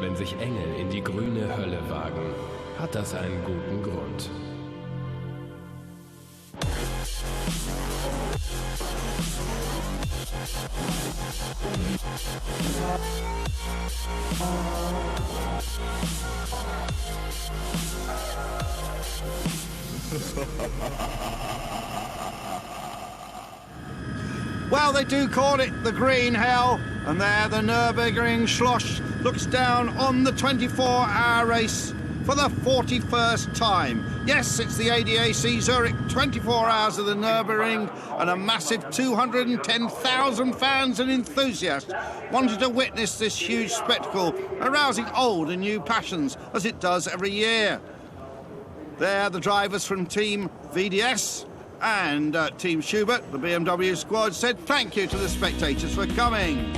wenn sich Engel in die grüne Hölle wagen, hat das einen guten Grund. Well, they do call it the Green Hell, and there the Nurburgring Schloss looks down on the 24-hour race for the 41st time. Yes, it's the ADAC Zurich 24 hours of the Nurburgring, and a massive 210,000 fans and enthusiasts wanted to witness this huge spectacle, arousing old and new passions, as it does every year. There, the drivers from Team VDS and Team Schubert, the BMW squad, said thank you to the spectators for coming.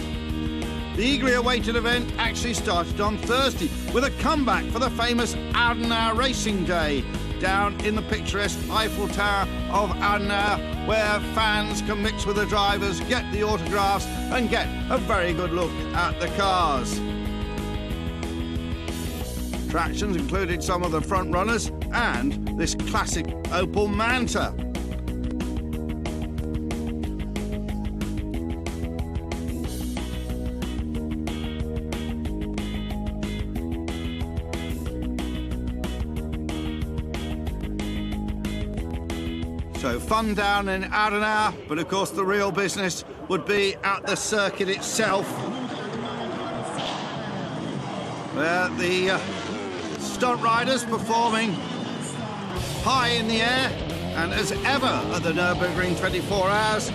The eagerly awaited event actually started on Thursday with a comeback for the famous Adenauer Racing Day down in the picturesque Eiffel Tower of Adenauer, where fans can mix with the drivers, get the autographs and get a very good look at the cars. Attractions included some of the front runners and this classic Opel Manta. So fun down in Adenauer, but of course the real business would be at the circuit itself, where the stunt riders performing high in the air, and as ever at the Nurburgring 24 hours,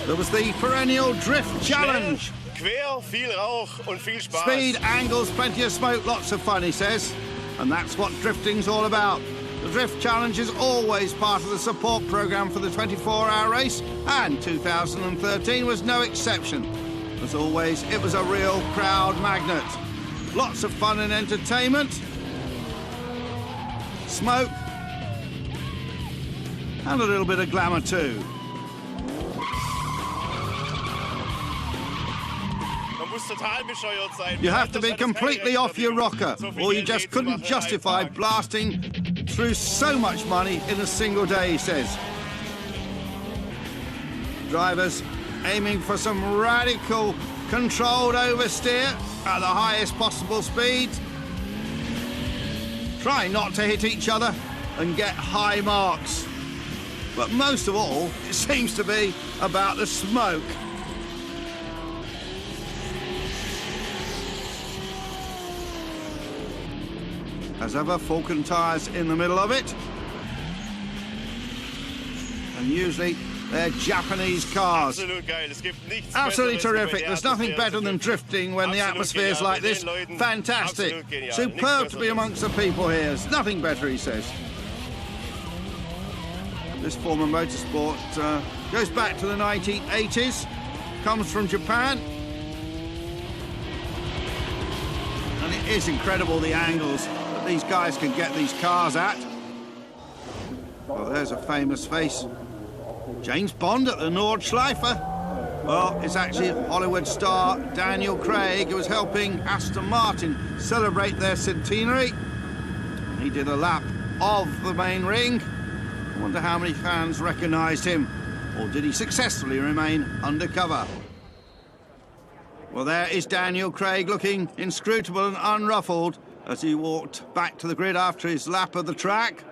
there was the perennial drift challenge. Quer, viel Rauch und viel Spaß. Speed, angles, plenty of smoke, lots of fun, he says, and that's what drifting's all about. The Drift Challenge is always part of the support programme for the 24-hour race, and 2013 was no exception. As always, it was a real crowd magnet. Lots of fun and entertainment, smoke, and a little bit of glamour too. You have to be completely off your rocker, or you just couldn't justify blasting through so much money in a single day, he says. Drivers aiming for some radical controlled oversteer at the highest possible speed, trying not to hit each other and get high marks. But most of all, it seems to be about the smoke. As ever, Falcon tyres in the middle of it. And usually they're Japanese cars. Absolutely terrific. There's nothing better than drifting when the atmosphere's like this. Fantastic. Superb to be amongst the people here. There's nothing better, he says. This form of motorsport goes back to the 1980s, comes from Japan. And it is incredible, the angles that these guys can get these cars at. Well, there's a famous face. James Bond at the Nordschleife. Well, it's actually Hollywood star Daniel Craig who was helping Aston Martin celebrate their centenary. He did a lap of the main ring. I wonder how many fans recognised him, or did he successfully remain undercover? Well, there is Daniel Craig looking inscrutable and unruffled as he walked back to the grid after his lap of the track.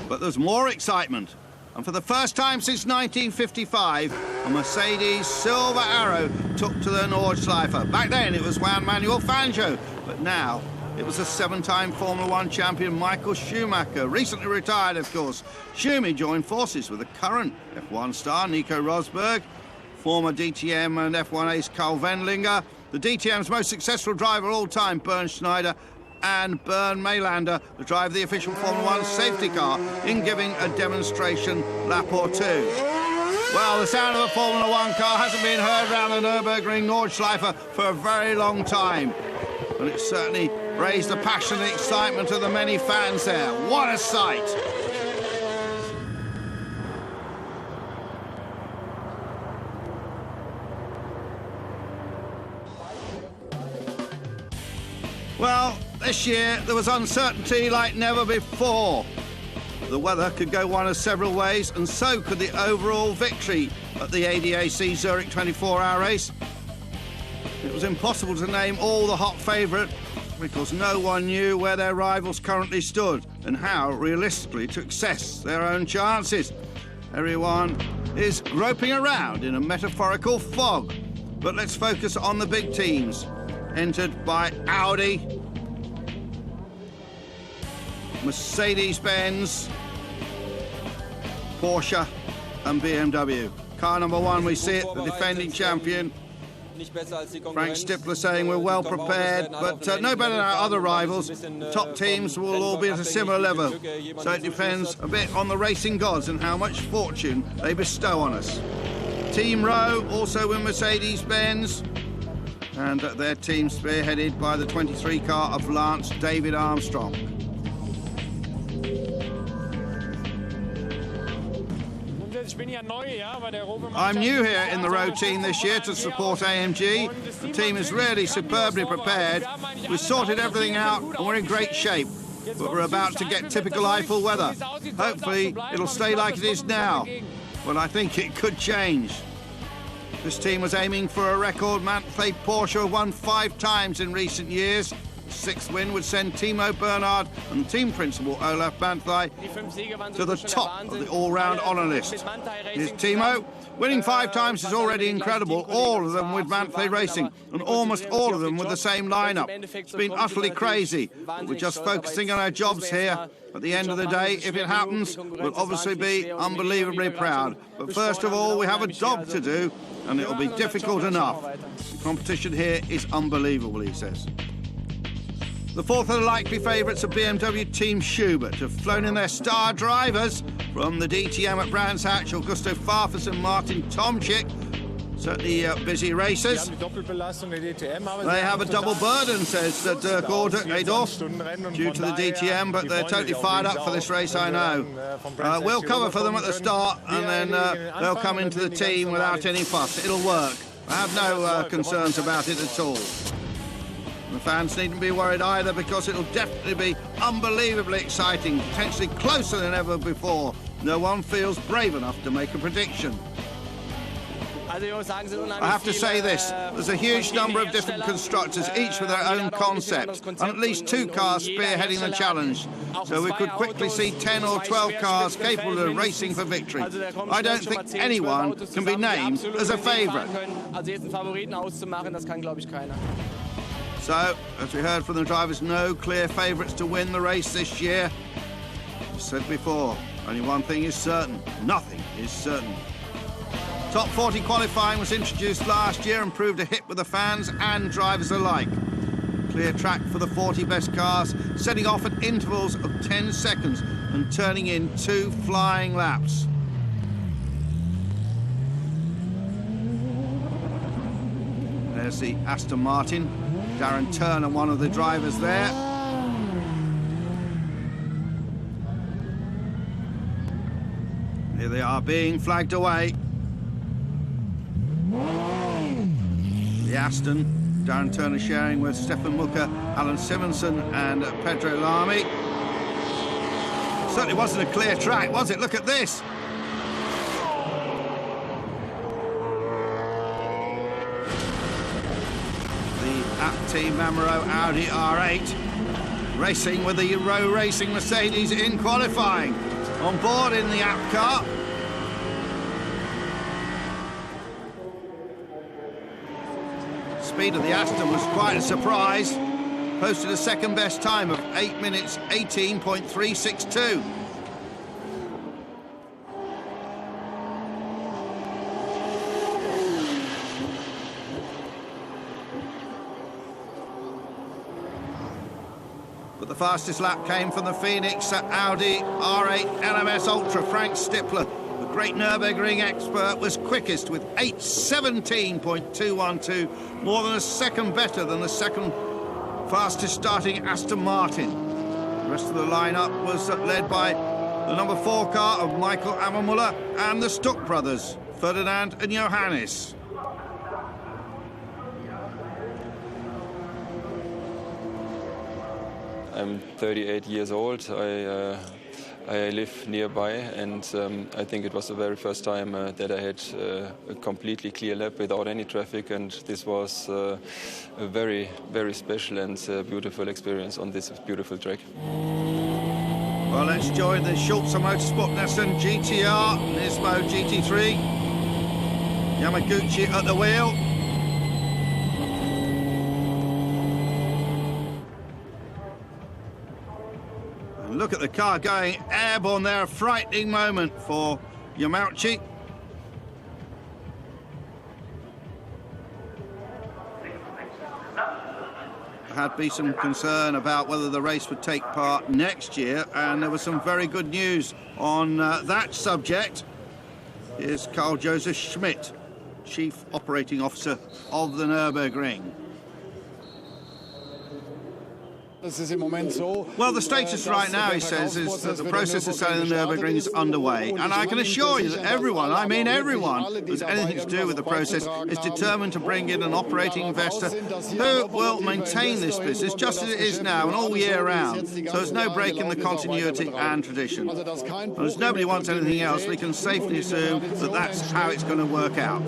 But there's more excitement, and for the first time since 1955, a Mercedes Silver Arrow took to the Nordschleife. Back then it was Juan Manuel Fangio, but now it was a seven-time Formula One champion Michael Schumacher, recently retired, of course. Schumi joined forces with the current F1 star Nico Rosberg, former DTM and F1 ace Carl Wendlinger, the DTM's most successful driver of all time, Bernd Schneider, and Bernd Maylander, the driver of the official Formula One safety car, in giving a demonstration lap or two. Well, the sound of a Formula One car hasn't been heard around the Nürburgring Nordschleife for a very long time. And it certainly raised the passion and excitement of the many fans there. What a sight! Well, this year there was uncertainty like never before. The weather could go one of several ways, and so could the overall victory at the ADAC Zurich 24-hour race. It was impossible to name all the hot favourite because no one knew where their rivals currently stood and how realistically to assess their own chances. Everyone is groping around in a metaphorical fog. But let's focus on the big teams, entered by Audi, Mercedes-Benz, Porsche and BMW. Car number one, we see it, the defending champion. Frank Stippler saying we're well prepared, but no better than our other rivals. The top teams will all be at a similar level, so it depends a bit on the racing gods and how much fortune they bestow on us. Team Rowe, also with Mercedes-Benz, and their team spearheaded by the 23 car of Lance David Armstrong. I'm new here in the Rowe team this year to support AMG. The team is really superbly prepared. We've sorted everything out and we're in great shape. But we're about to get typical Eiffel weather. Hopefully it'll stay like it is now, but I think it could change. This team was aiming for a record. Manthey Porsche have won 5 times in recent years. The 6th win would send Timo Bernhard and the team principal Olaf Manthey to the top of the all-round honour list. Here's Timo. Winning 5 times is already incredible, all of them with Manthey Racing, and almost all of them with the same lineup. It's been utterly crazy. We're just focusing on our jobs here. At the end of the day, if it happens, we'll obviously be unbelievably proud. But first of all, we have a job to do, and it'll be difficult enough. The competition here is unbelievable, he says. The fourth of the likely favourites of BMW Team Schubert have flown in their star drivers from the DTM at Brands Hatch, Augusto Farfus and Martin Tomczyk. Certainly busy racers. They have a double burden, says Dirk Adolf, due to the DTM, but they're totally fired up for this race, I know. We'll cover for them at the start, and then they'll come into the team without any fuss. It'll work. I have no concerns about it at all. The fans needn't be worried either, because it'll definitely be unbelievably exciting, potentially closer than ever before. No one feels brave enough to make a prediction. I have to say this, there's a huge number of different constructors, each with their own concepts, and at least 2 cars spearheading the challenge. So we could quickly see 10 or 12 cars capable of racing for victory. I don't think anyone can be named as a favourite. So, as we heard from the drivers, no clear favourites to win the race this year. As said before, only one thing is certain, nothing is certain. Top 40 qualifying was introduced last year and proved a hit with the fans and drivers alike. Clear track for the 40 best cars, setting off at intervals of 10 seconds and turning in 2 flying laps. There's the Aston Martin. Darren Turner, one of the drivers there. Here they are being flagged away. The Aston, Darren Turner sharing with Stefan Mucker, Alan Simonson and Pedro Lamy. Certainly wasn't a clear track, was it? Look at this. The App Team Mamero Audi R8 racing with the Rowe Racing Mercedes in qualifying. On board in the App car. Speed of the Aston was quite a surprise. Posted a second best time of 8 minutes 18.362. But the fastest lap came from the Phoenix Audi R8 LMS Ultra. Frank Stippler, the great Nurburgring expert, was quickest with 8:17.212, more than a second better than the second fastest starting Aston Martin. The rest of the lineup was led by the number 4 car of Michael Ammermuller and the Stuck brothers, Ferdinand and Johannes. I'm 38 years old. I live nearby, and I think it was the very first time that I had a completely clear lap without any traffic, and this was a very, very special and beautiful experience on this beautiful track. Well, let's join the Schulze Motorsport Nissan GTR Nismo GT3. Yamaguchi at the wheel. Look at the car going airborne there, a frightening moment for Yamauchi. There had been some concern about whether the race would take part next year, and there was some very good news on that subject. Here's Carl Joseph Schmidt, Chief Operating Officer of the Nurburgring. Well, the status right now, he says, is that the process of selling the Nurburgring is underway. And I can assure you that everyone, I mean everyone, who has anything to do with the process is determined to bring in an operating investor who will maintain this business just as it is now and all year round. So there's no break in the continuity and tradition. And as nobody wants anything else, we can safely assume that that's how it's going to work out.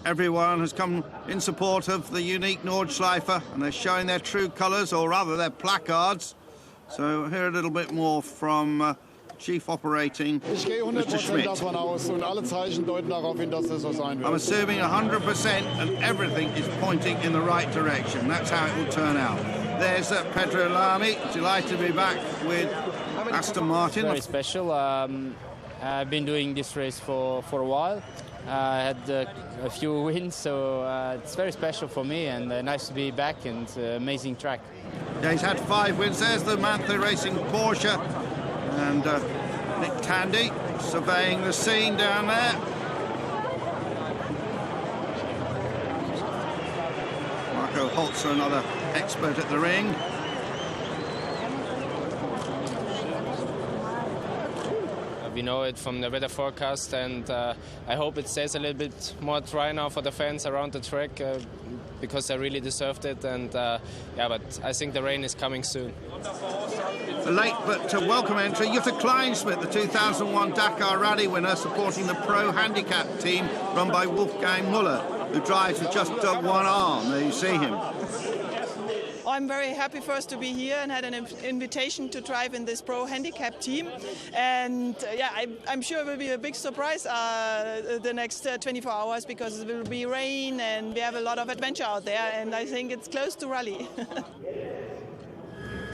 Everyone has come in support of the unique Nordschleife, and they're showing their true colours, or rather their placards. So hear a little bit more from Chief Operating, Mr. Schmidt. I'm assuming 100% and everything is pointing in the right direction. That's how it will turn out. There's Pedro Lamy, delighted to be back with Aston Martin. Very special. I've been doing this race for a while. I had a few wins, so it's very special for me, and nice to be back, and amazing track. Yeah, he's had 5 wins. There's the Manthe Racing Porsche, and Nick Tandy surveying the scene down there. Marco Holzer, another expert at the ring. We know it from the weather forecast, and I hope it stays a little bit more dry now for the fans around the track, because they really deserved it. And yeah, but I think the rain is coming soon. A late but welcome entry, Jutta Kleinsmith, the 2001 Dakar Rally winner, supporting the Pro Handicap team run by Wolfgang Muller, who drives with just one arm. There you see him. I'm very happy first to be here and had an invitation to drive in this Pro Handicap team. And yeah, I'm sure it will be a big surprise the next 24 hours, because it will be rain and we have a lot of adventure out there, and I think it's close to rally.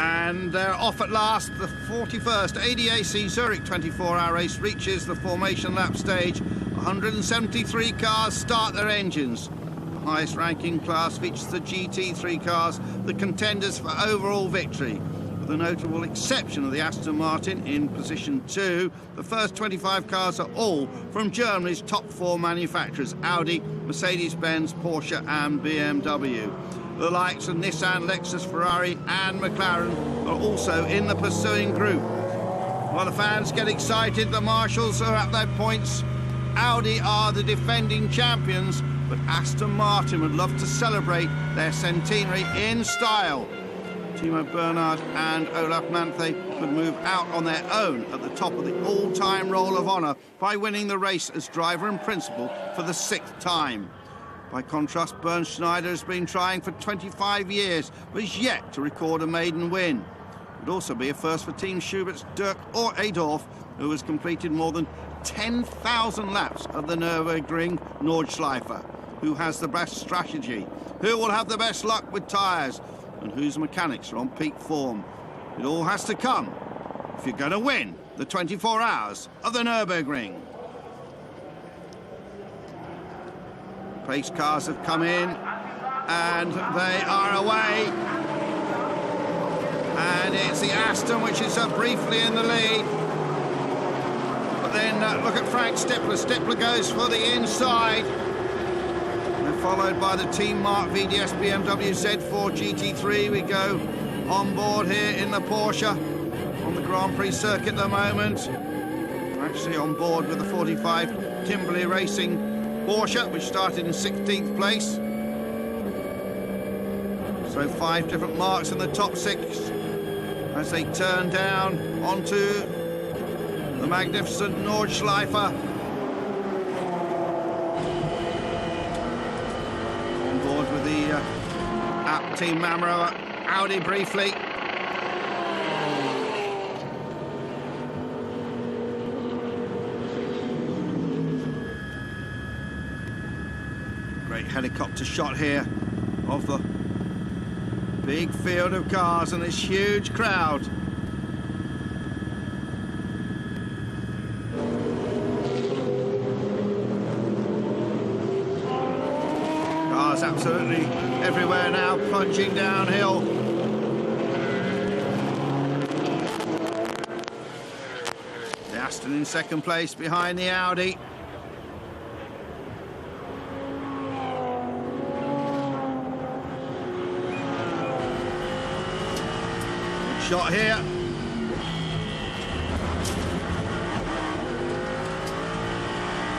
And they're off at last. The 41st ADAC Zurich 24-hour race reaches the formation lap stage. 173 cars start their engines. The highest ranking class features the GT3 cars, the contenders for overall victory. With the notable exception of the Aston Martin in position 2, the first 25 cars are all from Germany's top 4 manufacturers: Audi, Mercedes-Benz, Porsche and BMW. The likes of Nissan, Lexus, Ferrari and McLaren are also in the pursuing group. While the fans get excited, the marshals are at their points. Audi are the defending champions, but Aston Martin would love to celebrate their centenary in style. Timo Bernhard and Olaf Manthe would move out on their own at the top of the all-time Roll of Honour by winning the race as driver in principal for the 6th time. By contrast, Bernd Schneider has been trying for 25 years, but is yet to record a maiden win. It would also be a first for Team Schubert's Dirk Adolf, who has completed more than 10,000 laps of the Nurburgring Nordschleife. Who has the best strategy? Who will have the best luck with tyres? And whose mechanics are on peak form? It all has to come if you're going to win the 24 hours of the Nurburgring. Pace cars have come in, and they are away. And it's the Aston which is briefly in the lead. But then look at Frank Stippler. Stippler goes for the inside. They're followed by the Team Mark VDS BMW Z4 GT3. We go on board here in the Porsche on the Grand Prix circuit at the moment. We're actually on board with the 45 Kimberley Racing Porsche, which started in 16th place. So 5 different marks in the top 6 as they turn down onto the magnificent Nordschleife. On board with the App Team Mamro Audi briefly. Great helicopter shot here of the big field of cars and this huge crowd. Cars absolutely everywhere now, plunging downhill. The Aston in second place behind the Audi. Shot here.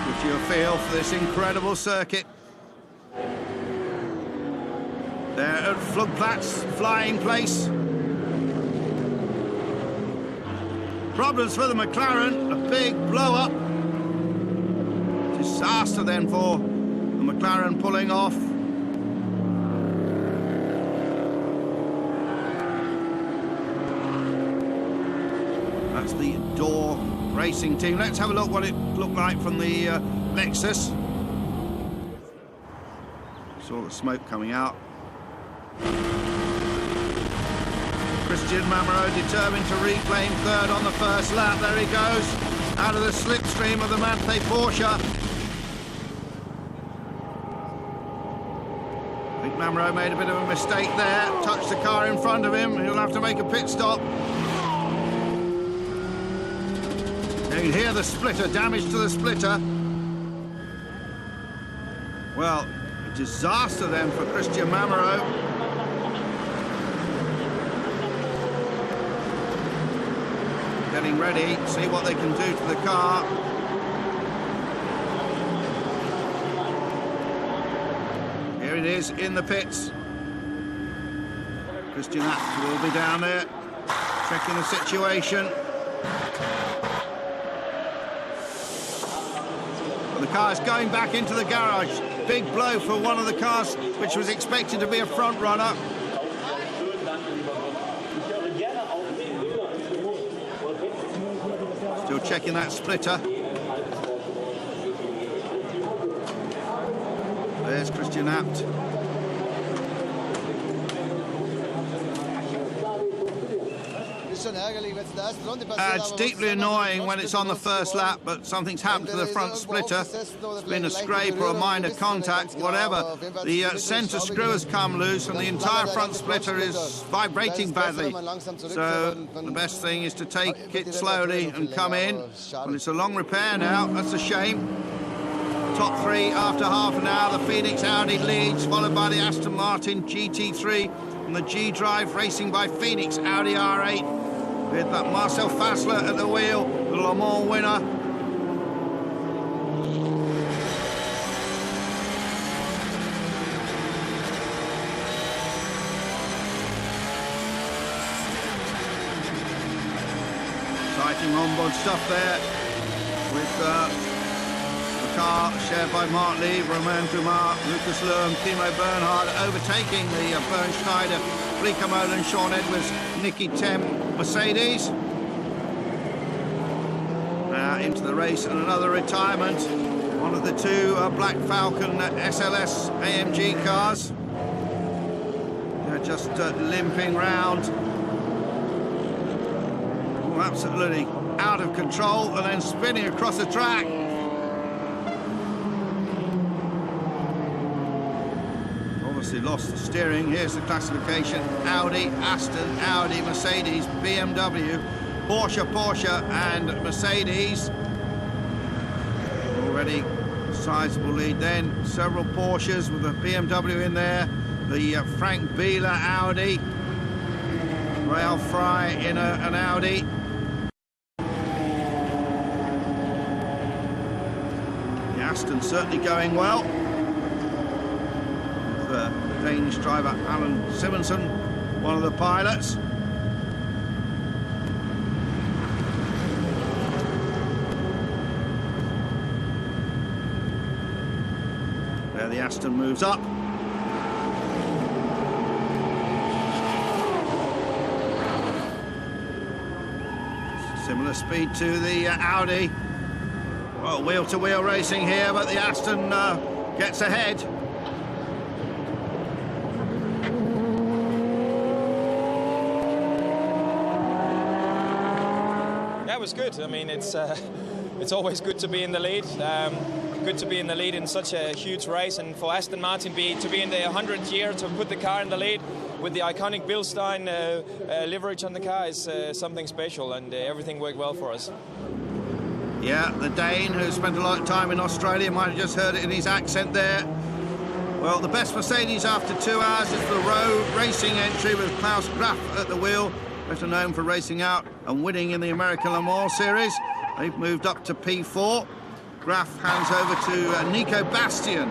Gives you a feel for this incredible circuit. There at Flugplatz, flying place. Problems for the McLaren, a big blow-up. Disaster then for the McLaren pulling off. That's the Door Racing team. Let's have a look what it looked like from the Lexus. Saw the smoke coming out. Christian Mamro determined to reclaim third on the first lap. There he goes, out of the slipstream of the Manthe Porsche. I think Mamro made a bit of a mistake there, touched the car in front of him. He'll have to make a pit stop. You can hear the splitter, damage to the splitter. Well, a disaster then for Christian Mamro. Getting ready, see what they can do to the car. Here it is in the pits. Christian Abt will be down there, checking the situation. The car's going back into the garage. Big blow for one of the cars, which was expected to be a front runner. Still checking that splitter. There's Christian Abt. It's deeply annoying when it's on the first lap, but something's happened to the front splitter. It's been a scrape or a minor contact, whatever. The centre screw has come loose and the entire front splitter is vibrating badly. So the best thing is to take it slowly and come in. Well, it's a long repair now, that's a shame. Top 3 after half an hour, the Phoenix Audi leads, followed by the Aston Martin GT3 and the G-Drive racing by Phoenix Audi R8. With that Marcel Fassler at the wheel, the Le Mans winner. Exciting onboard stuff there with the car shared by Mark Lee, Romain Dumas, Lucas Lurm, Timo Bernhard overtaking the Bernd Schneider, Blika Molen, Sean Edwards, Nicky Tem Mercedes. Now into the race and another retirement. One of the 2 Black Falcon SLS AMG cars. They're just limping round. Oh, absolutely out of control and then spinning across the track. Obviously lost the steering. Here's the classification: Audi, Aston, Audi, Mercedes, BMW, Porsche, and Mercedes. Already a sizable lead then. Several Porsches with a BMW in there. The Frank Bieler Audi. Rail Fry in an Audi. The Aston certainly going well. The Danish driver Alan Simonsen, one of the pilots. There the Aston moves up. Similar speed to the Audi. Well, wheel-to-wheel racing here, but the Aston gets ahead. Yeah, it was good. I mean, it's always good to be in the lead. Good to be in the lead in such a huge race, and for Aston Martin to be in the 100th year to put the car in the lead with the iconic Bilstein livery on the car is something special, and everything worked well for us. Yeah, the Dane, who spent a lot of time in Australia, might have just heard it in his accent there. Well, the best Mercedes after 2 hours is the road racing entry with Klaus Graf at the wheel, better known for racing out and winning in the American Le Mans Series. They've moved up to P4. Graf hands over to Nico Bastian.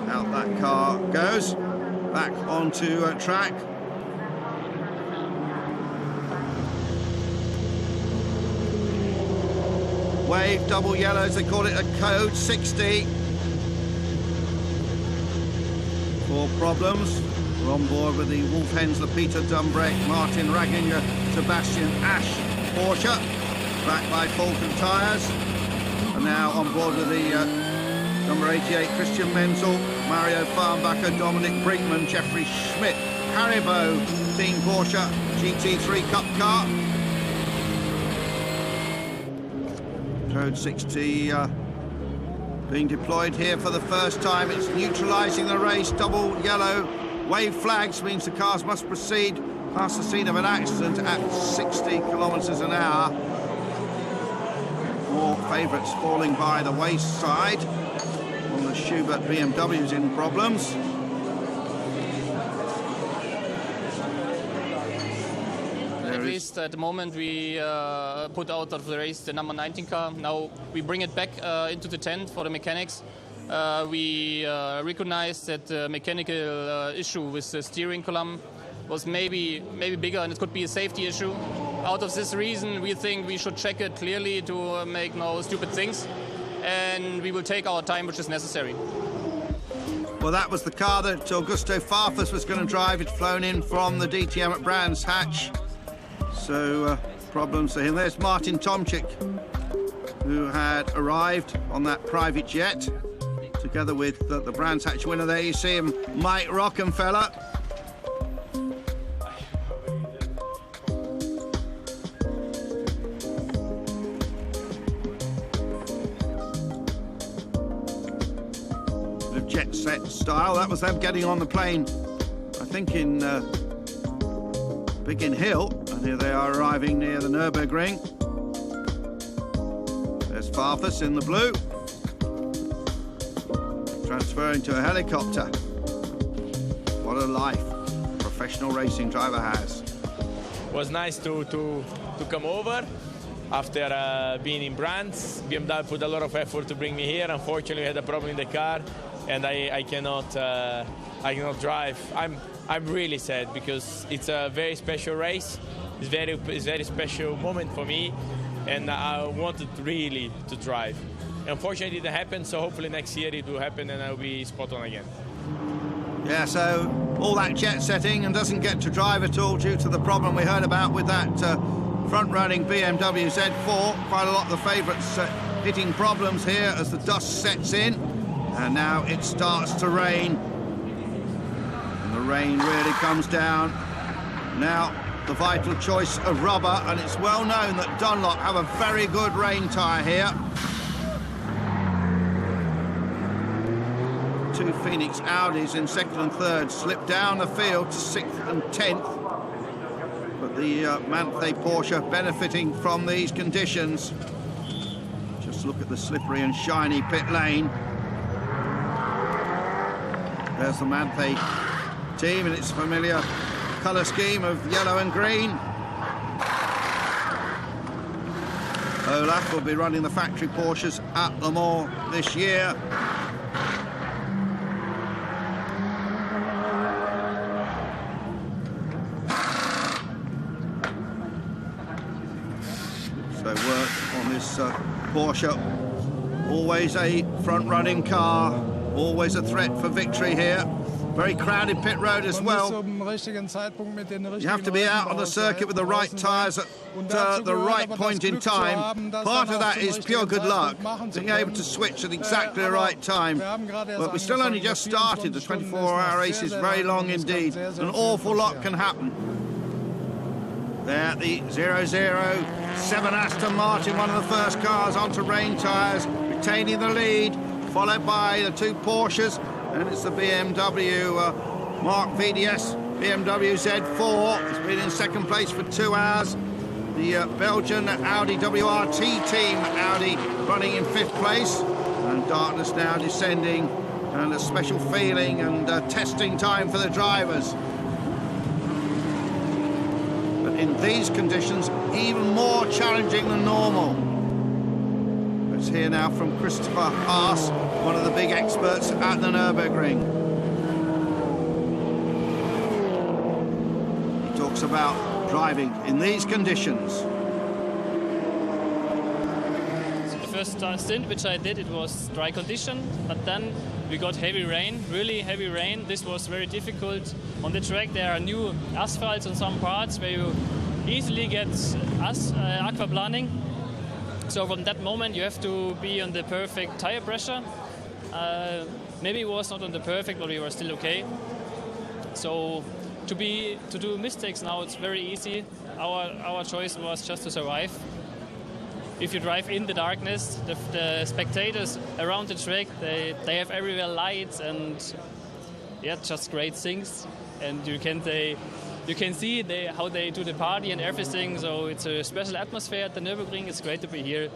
Out that car goes, back onto track. Wave, double yellows, they call it a code 60. 4 problems. We're on board with the Wolf Hensler, Peter Dumbrek, Martin Raginger, Sebastian Asch Porsche, backed by Falcon Tyres. And now on board with the number 88, Christian Menzel, Mario Farnbacher, Dominic Brinkman, Jeffrey Schmidt, Haribo, Team Porsche GT3 Cup car. Code 60 being deployed here for the first time. It's neutralising the race. Double yellow wave flags means the cars must proceed past the scene of an accident at 60 kilometres an hour. More favourites falling by the wayside. On the Schubert BMW's in problems. At least at the moment we put out of the race the number 19 car. Now we bring it back into the tent for the mechanics. We recognize that the mechanical issue with the steering column was maybe bigger, and it could be a safety issue. Out of this reason, we think we should check it clearly to make no stupid things, and we will take our time which is necessary. Well, that was the car that Augusto Farfus was going to drive. It's flown in from the DTM at Brands Hatch. So problems for him. There's Martin Tomczyk, who had arrived on that private jet, together with the Brands Hatch winner. There you see him, Mike Rockenfeller. The jet set style, that was them getting on the plane, I think in Biggin Hill. And here they are arriving near the Nurburgring. There's Farfus in the blue, transferring to a helicopter. What a life a professional racing driver has. It was nice to come over after being in Brands. BMW put a lot of effort to bring me here. Unfortunately, we had a problem in the car, and I cannot drive. I'm really sad because it's a very special race. It's very special moment for me, and I wanted really to drive. Unfortunately, it didn't happen, so hopefully next year it will happen and I'll be spot on again. Yeah, so all that jet setting and doesn't get to drive at all due to the problem we heard about with that front-running BMW Z4. Quite a lot of the favourites hitting problems here as the dust sets in, and now it starts to rain. And the rain really comes down. Now the vital choice of rubber, and it's well known that Dunlop have a very good rain tyre here. 2 Phoenix Audis in 2nd and 3rd slip down the field to 6th and 10th. But the Manthey Porsche benefiting from these conditions. Just look at the slippery and shiny pit lane. There's the Manthey team in its familiar colour scheme of yellow and green. Olaf will be running the factory Porsches at Le Mans this year. So work on this Porsche. Always a front-running car, always a threat for victory here. Very crowded pit road as well. You have to be out on the circuit with the right tyres at the right point in time. Part of that is pure good luck, being able to switch at exactly the right time. But we still only just started. The 24-hour race is very long indeed. An awful lot can happen. There, the 007 Aston Martin, one of the first cars onto rain tyres, retaining the lead, followed by the two Porsches. And it's the BMW Mark VDS BMW Z4. It's been in second place for 2 hours. The Belgian Audi WRT team, Audi running in 5th place. And darkness now descending, and a special feeling and testing time for the drivers. But in these conditions, even more challenging than normal. Let's hear now from Christopher Haas, one of the big experts at the Nurburgring. He talks about driving in these conditions. So the first stint which I did, it was dry condition, but then we got heavy rain, really heavy rain. This was very difficult. On the track there are new asphalts on some parts where you easily get aquaplaning. So from that moment you have to be on the perfect tire pressure. Maybe it was not on the perfect, but we were still okay. So to do mistakes now, it's very easy. Our choice was just to survive. If you drive in the darkness, the spectators around the track, they have everywhere lights and just great things. And you can see how they do the party and everything. So it's a special atmosphere at the Nurburgring. It's great to be here.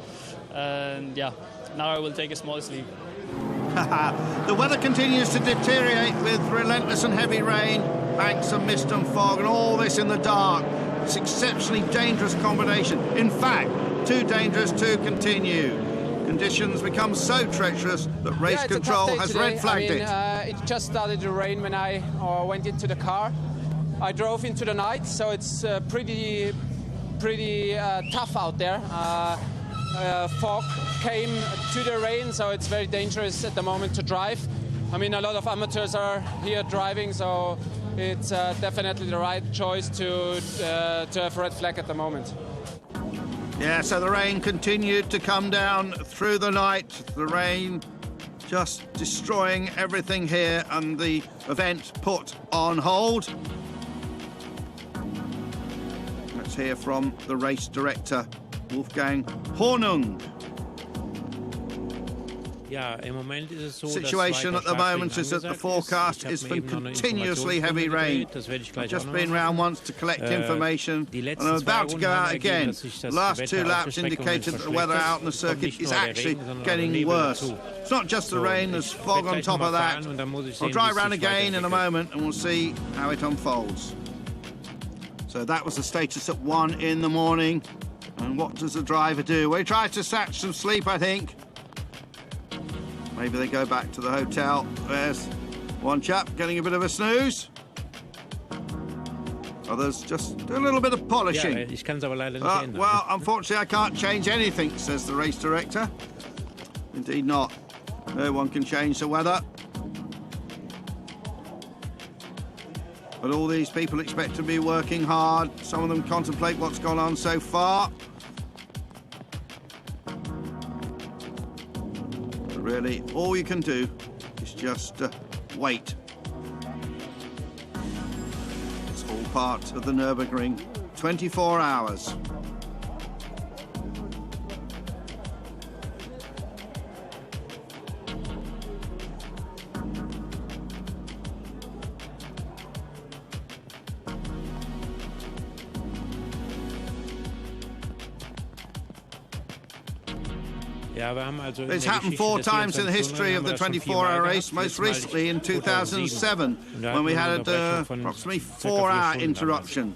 And now I will take a small sleep. The weather continues to deteriorate with relentless and heavy rain, banks of mist and fog, and all this in the dark. It's an exceptionally dangerous combination. In fact, too dangerous to continue. Conditions become so treacherous that race control has red flagged it. It just started to rain when I went into the car. I drove into the night, so it's pretty tough out there. Fog came to the rain, so it's very dangerous at the moment to drive. I mean, a lot of amateurs are here driving, so it's definitely the right choice to have red flag at the moment. Yeah, so the rain continued to come down through the night. The rain just destroying everything here, and the event put on hold. Let's hear from the race director, Wolfgang Hornung. Situation at the moment is that the forecast is for continuously heavy rain. I've just been round once to collect information, and I'm about to go out again. The last 2 laps indicated that the weather out on the circuit is actually getting worse. It's not just the rain, there's fog on top of that. I'll drive round again in a moment and we'll see how it unfolds. So that was the status at 1 in the morning. And what does the driver do? Well, he tries to snatch some sleep, I think. Maybe they go back to the hotel. There's one chap getting a bit of a snooze. Others just do a little bit of polishing. Well, unfortunately, I can't change anything, says the race director. Indeed not. No one can change the weather. But all these people expect to be working hard. Some of them contemplate what's gone on so far. But really, all you can do is just wait. It's all part of the Nurburgring. 24 hours. It's happened 4 times in the history of the 24-hour race, most recently in 2007, when we had approximately 4-hour interruption.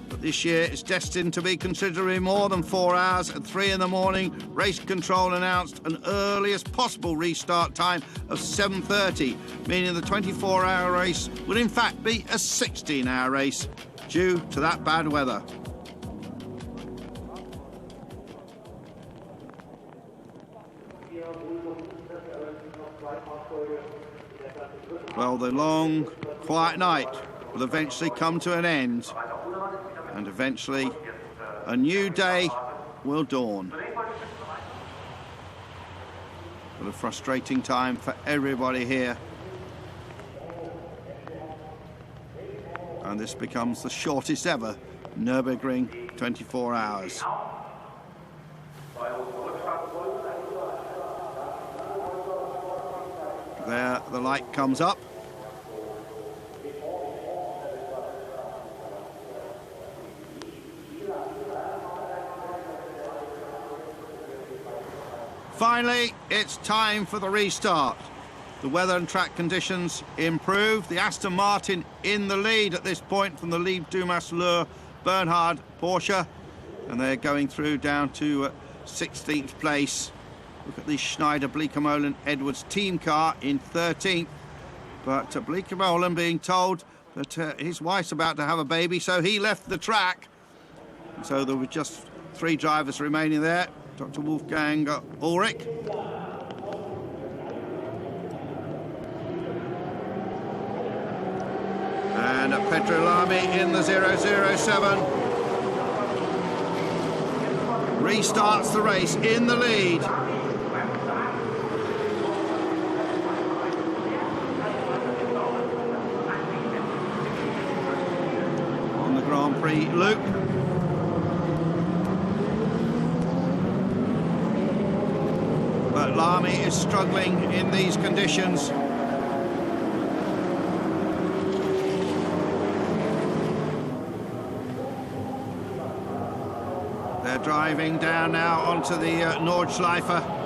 But this year it's destined to be considerably more than 4 hours. At 3 in the morning, race control announced an earliest possible restart time of 7:30, meaning the 24-hour race would in fact be a 16-hour race due to that bad weather. Well, the long, quiet night will eventually come to an end, and eventually a new day will dawn. But a frustrating time for everybody here. And this becomes the shortest ever Nurburgring 24 hours. There, the light comes up. Finally, it's time for the restart. The weather and track conditions improve. The Aston Martin in the lead at this point from the Liebe Dumas Lure Bernhard Porsche, and they're going through down to 16th place. Look at the Schneider Bleekemolen Edwards team car in 13th, but Bleekemolen being told that his wife's about to have a baby, so he left the track. And so there were just 3 drivers remaining there. Dr. Wolfgang Ulrich. And Pedro Lamy in the 007. Restarts the race in the lead. On the Grand Prix loop. But Lamy is struggling in these conditions. They're driving down now onto the Nordschleife.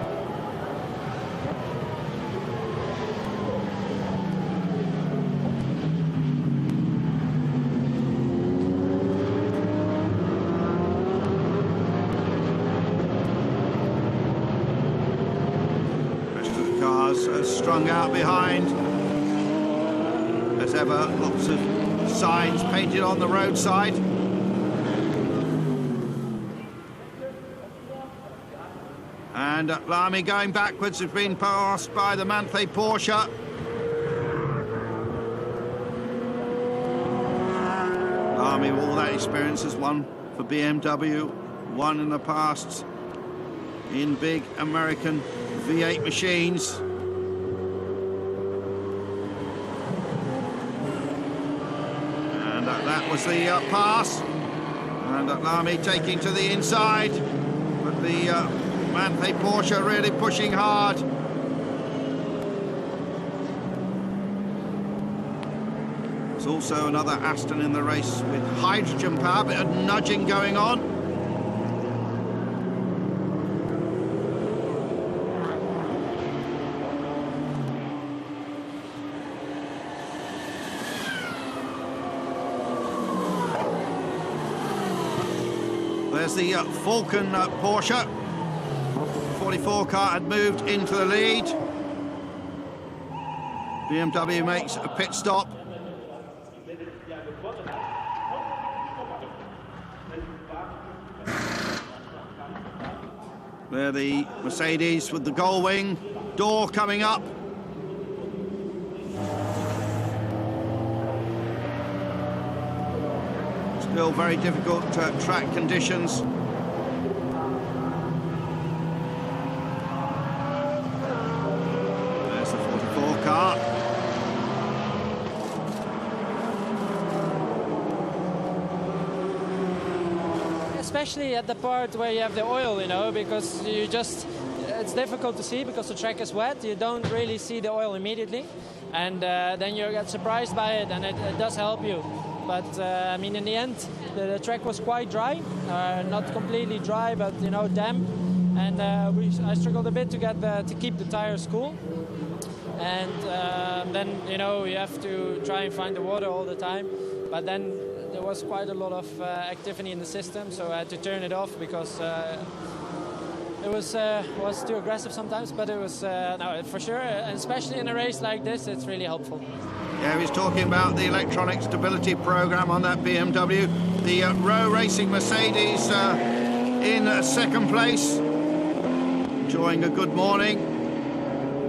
Strung out behind. As ever, lots of signs painted on the roadside. And Lamy going backwards has been passed by the Manthey Porsche. Lamy, with all that experience, has won for BMW, won in the past in big American V8 machines. That was the pass, and Lamy taking to the inside, but the Manthey Porsche really pushing hard. There's also another Aston in the race with hydrogen power, bit of nudging going on. There's the Falcon Porsche. 44 car had moved into the lead. BMW makes a pit stop. There the Mercedes with the gull wing door coming up. Still very difficult track conditions. There's the 44 car. Especially at the part where you have the oil, you know, because you just, it's difficult to see because the track is wet. You don't really see the oil immediately. And then you get surprised by it, and it does help you. But I mean, in the end, the track was quite dry, not completely dry, but you know, damp. And I struggled a bit to keep the tires cool. And then you know, you have to try and find the water all the time. But then there was quite a lot of activity in the system, so I had to turn it off because it was too aggressive sometimes. But it was no, for sure, and especially in a race like this, it's really helpful. Yeah, he's talking about the electronic stability program on that BMW. The row racing Mercedes in second place, enjoying a good morning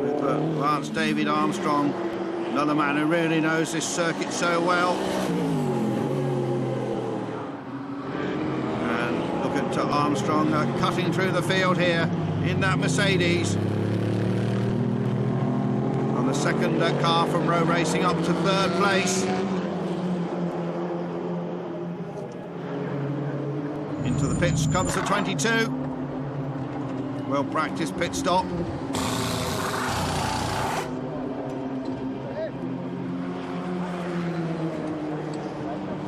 with Lance David Armstrong, another man who really knows this circuit so well. And look at Armstrong cutting through the field here in that Mercedes. On the second car from row racing up to third place. Into the pits comes the 22. Well practiced pit stop.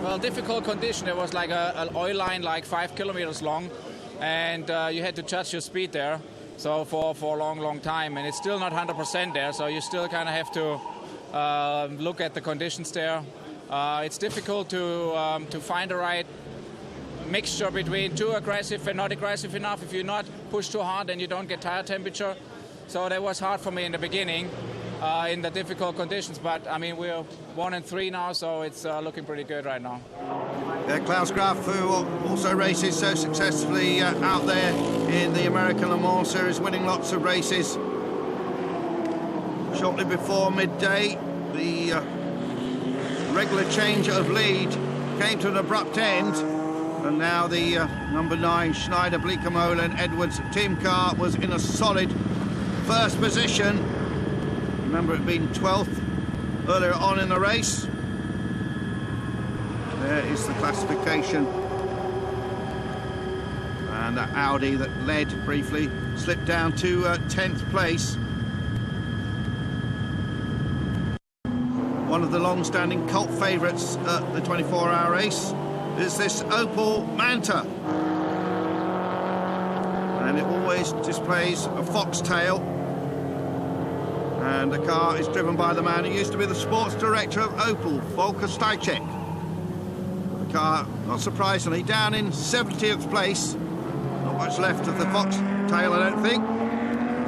Well, difficult condition. There was like an oil line like 5 kilometers long, and you had to judge your speed there. So for a long time, and it's still not 100% there, so you still kind of have to look at the conditions there. It's difficult to find the right mixture between too aggressive and not aggressive enough. If you're not pushed too hard, then you don't get tire temperature. So that was hard for me in the beginning in the difficult conditions, but I mean, we're 1 and 3 now, so it's looking pretty good right now. Klaus Graf, who also races so successfully out there in the American Le Mans Series, winning lots of races. Shortly before midday, the regular change of lead came to an abrupt end, and now the number 9 Schneider Bleekemolen Edwards team car was in a solid first position. Remember it being 12th earlier on in the race. There is the classification. And that Audi that led briefly slipped down to 10th place. One of the long-standing cult favourites at the 24-hour race is this Opel Manta. And it always displays a foxtail. And the car is driven by the man who used to be the sports director of Opel, Volker Stajcek. The car, not surprisingly, down in 70th place. Not much left of the foxtail, I don't think.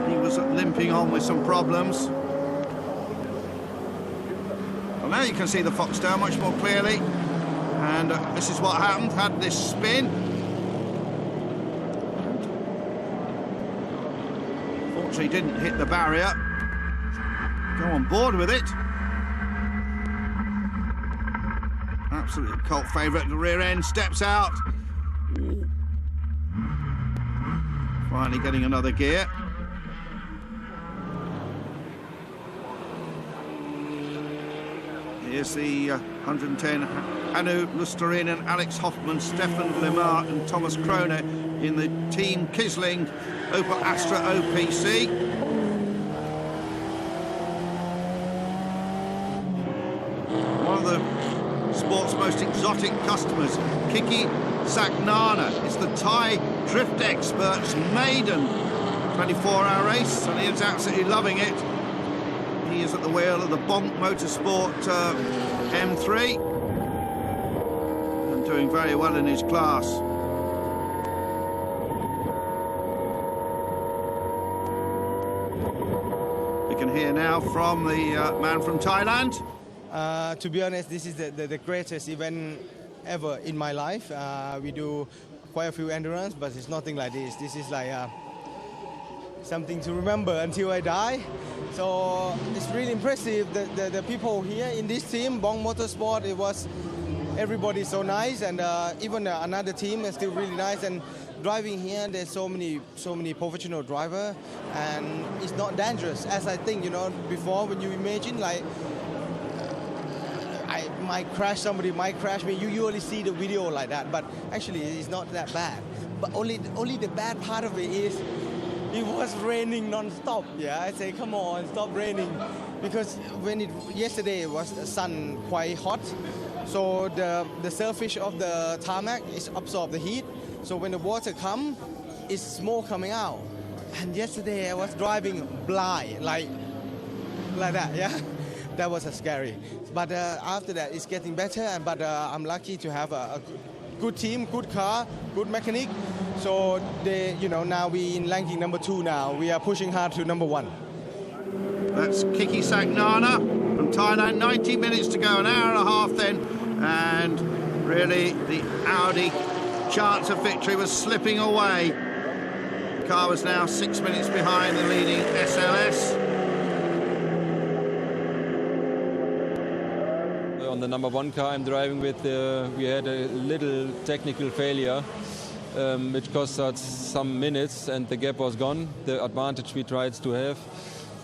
He was limping on with some problems. Well, now you can see the foxtail much more clearly. And this is what happened, had this spin. Fortunately, didn't hit the barrier. Go on board with it. Absolute cult favourite at the rear end, steps out. Finally getting another gear. Here's the 110 Hannu Lusterin and Alex Hoffman, Stefan Lemar and Thomas Kroner in the Team Kisling Opel Astra OPC. One of the sport's most exotic customers, Kiki Sagnana, is the Thai drift expert's maiden 24-hour race, and he is absolutely loving it. He is at the wheel of the Bonk Motorsport M3 and doing very well in his class. We can hear now from the man from Thailand. To be honest, this is the greatest event ever in my life. We do quite a few endurance, but it's nothing like this. This is like something to remember until I die. So it's really impressive. The people here in this team, Bonk Motorsport, it was everybody so nice, and even another team is still really nice. And driving here, there's so many professional drivers, and it's not dangerous as I think. You know, before when you imagine like I might crash, somebody might crash me. You usually see the video like that, but actually it's not that bad. But only the bad part of it is it was raining non-stop. Yeah, I say, come on, stop raining, because when yesterday it was the sun quite hot, So the surface of the tarmac is absorb the heat. So when the water come, it's smoke coming out. And yesterday I was driving blind, like that, yeah. That was scary. But after that, it's getting better. But I'm lucky to have a good team, good car, good mechanic. So now we in ranking number 2 now. We are pushing hard to number 1. That's Kiki Sagnana from Thailand. 90 minutes to go, an hour and a half then. And really, the Audi chance of victory was slipping away. The car was now 6 minutes behind the leading SLS. On the number 1 car I'm driving with, we had a little technical failure, which cost us some minutes, and the gap was gone, the advantage we tried to have.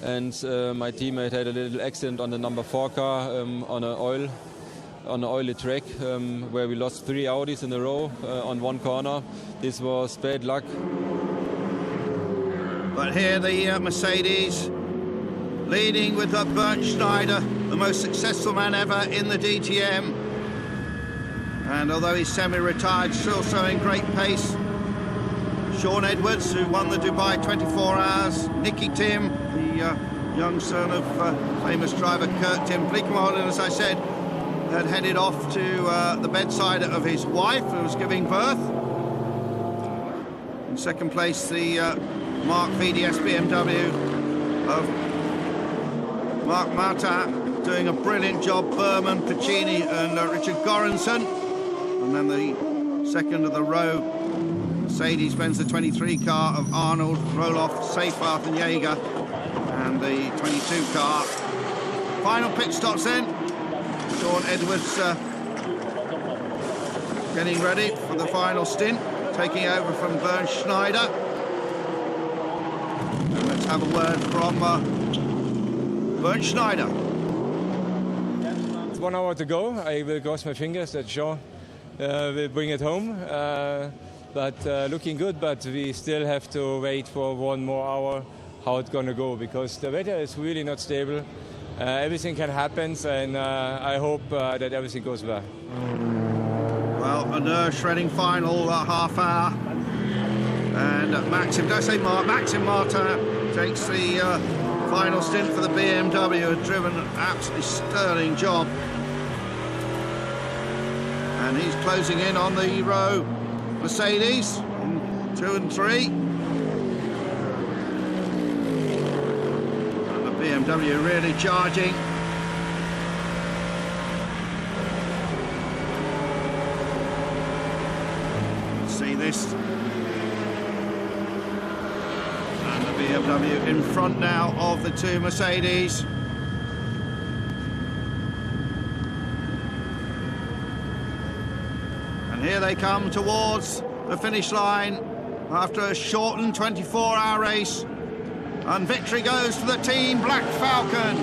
And my teammate had a little accident on the number 4 car on an oily track, where we lost 3 Audis in a row on one corner. This was bad luck. But here the Mercedes leading with Bernd Schneider, the most successful man ever in the DTM. And although he's semi-retired, still showing great pace. Sean Edwards, who won the Dubai 24 Hours. Nicky Tim, the young son of famous driver Kurt Tim Bleekemolen, as I said, had headed off to the bedside of his wife, who was giving birth. In second place, the Mark VDS BMW of Mark Martin, doing a brilliant job. Berman, Piccini and Richard Goranson. And then the second of the row, Mercedes-Benz, the 23 car of Arnold, Roloff, Seyfarth and Jaeger. And the 22 car. Final pit stops then. Sean Edwards getting ready for the final stint, taking over from Bernd Schneider. And let's have a word from Bernd Schneider. It's 1 hour to go. I will cross my fingers that Jean will bring it home. But looking good, but we still have to wait for 1 more hour how it's going to go, because the weather is really not stable. Everything can happen, and I hope that everything goes well. Well, a nerve-shredding final half hour. And Maxim Martin takes the final stint for the BMW, had driven an absolutely sterling job. And he's closing in on the row Mercedes in 2 and 3. And the BMW really charging. Let's see this. BMW in front now of the 2 Mercedes. And here they come towards the finish line after a shortened 24-hour race. And victory goes to the team Black Falcon.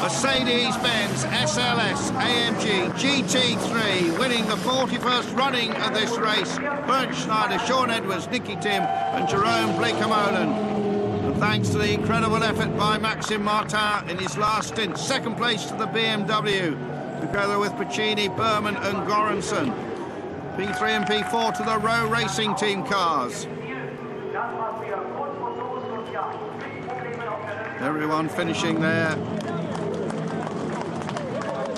Mercedes-Benz SLS AMG GT3 winning the 41st running of this race. Bernd Schneider, Sean Edwards, Nicky Tim and Jerome Bleekemolen. And thanks to the incredible effort by Maxim Martin in his last stint. Second place to the BMW, together with Piccini, Berman and Goranson. P3 and P4 to the Row Racing Team cars. Everyone finishing there.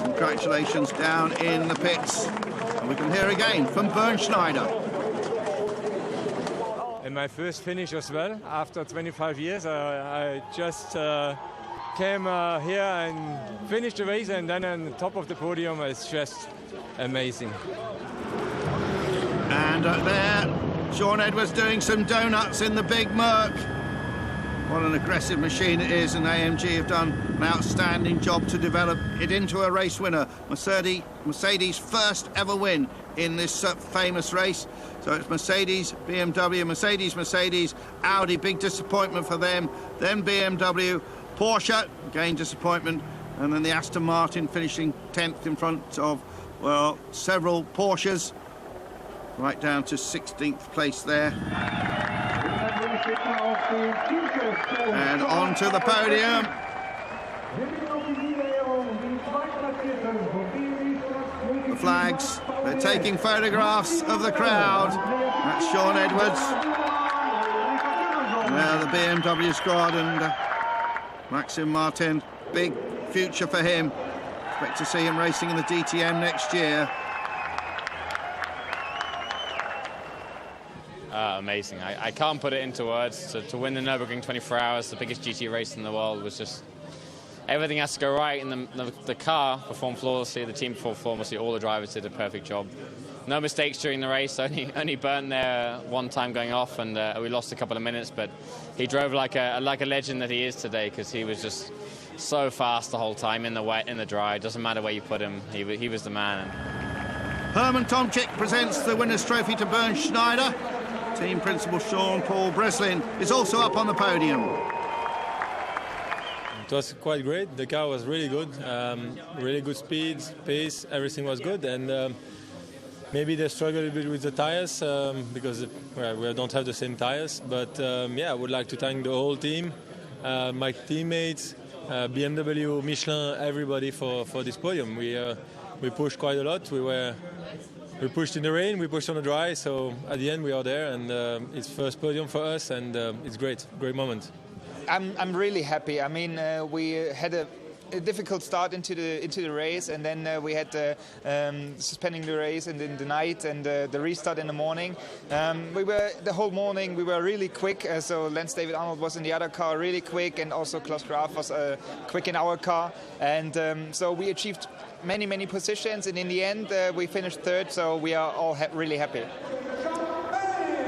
Congratulations down in the pits. And we can hear again from Bernd Schneider. And my first finish as well, after 25 years. I just came here and finished the race, and then on the top of the podium. It's just amazing. And there, Sean Edwards doing some donuts in the big Merc. What an aggressive machine it is, and AMG have done an outstanding job to develop it into a race winner. Mercedes' first ever win in this famous race. So it's Mercedes, BMW, Mercedes, Audi, big disappointment for them. Then BMW, Porsche, again disappointment. And then the Aston Martin finishing 10th in front of, well, several Porsches. Right down to 16th place there. And on to the podium. the flags. They're taking photographs of the crowd. That's Sean Edwards. The BMW squad and Maxim Martin. Big future for him. Expect to see him racing in the DTM next year. Amazing. I can't put it into words. To win the Nurburgring 24 Hours, the biggest GT race in the world, was just... Everything has to go right, and the car performed flawlessly, the team performed flawlessly, all the drivers did a perfect job. No mistakes during the race, only burnt there one time going off, and we lost a couple of minutes, but he drove like a legend that he is today, because he was just so fast the whole time, in the wet, in the dry. It doesn't matter where you put him, he was the man. Herman Tomczyk presents the winner's trophy to Bernd Schneider. Team principal Sean Paul Breslin is also up on the podium. It was quite great. The car was really good, really good speed, pace, everything was good, and maybe they struggled a bit with the tires because we don't have the same tires. But yeah, I would like to thank the whole team, my teammates, BMW, Michelin, everybody for this podium. We pushed quite a lot. We pushed in the rain, we pushed on the dry, so at the end we are there, and it's first podium for us, and it's great moment. I'm really happy. I mean, we had a difficult start into the race, and then we had suspending the race in the night and the restart in the morning. The whole morning we were really quick. So Lance David Arnold was in the other car really quick, and also Klaus Graf was quick in our car, and so we achieved many positions, and in the end we finished third. So we are all really happy.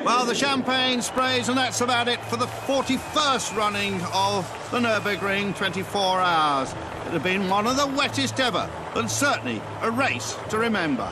Well, the champagne sprays, and that's about it for the 41st running of the Nurburgring 24 Hours. It had been one of the wettest ever, and certainly a race to remember.